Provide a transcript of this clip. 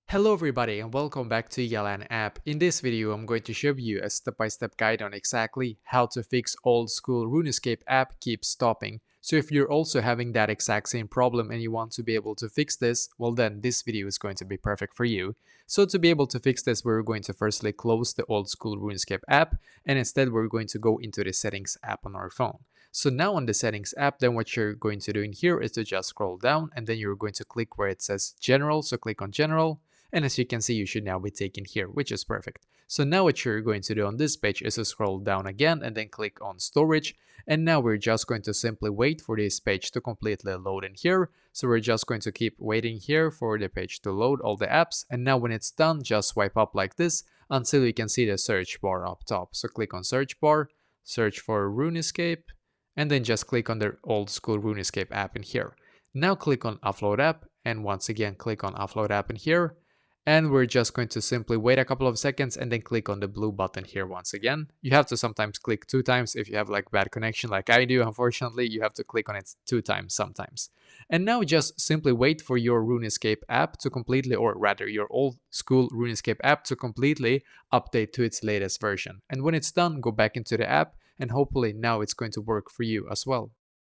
Hello everybody and welcome back to Yalan app. In this video I'm going to show you a step-by-step guide on exactly how to fix old school RuneScape app keeps stopping. So if you're also having that exact same problem and you want to be able to fix this, well then this video is going to be perfect for you. So to be able to fix this, we're going to firstly close the old school RuneScape app, and instead we're going to go into the settings app on our phone. So now on the settings app, then what you're going to do in here is to just scroll down, and then you're going to click where it says general. So click on general. And as you can see, you should now be taken here, which is perfect. So now what you're going to do on this page is to scroll down again and then click on storage. And now we're just going to simply wait for this page to completely load in here. So we're just going to keep waiting here for the page to load all the apps. And now when it's done, just swipe up like this until you can see the search bar up top. So click on search bar, search for RuneScape, and then just click on the old school RuneScape app in here. Now click on upload app, and once again click on upload app in here. And we're just going to simply wait a couple of seconds and then click on the blue button here once again. You have to sometimes click 2 times if you have like bad connection like I do. Unfortunately, you have to click on it 2 times sometimes. And now just simply wait for your RuneScape app to completely, or rather your old school RuneScape app to completely update to its latest version. And when it's done, go back into the app and hopefully now it's going to work for you as well.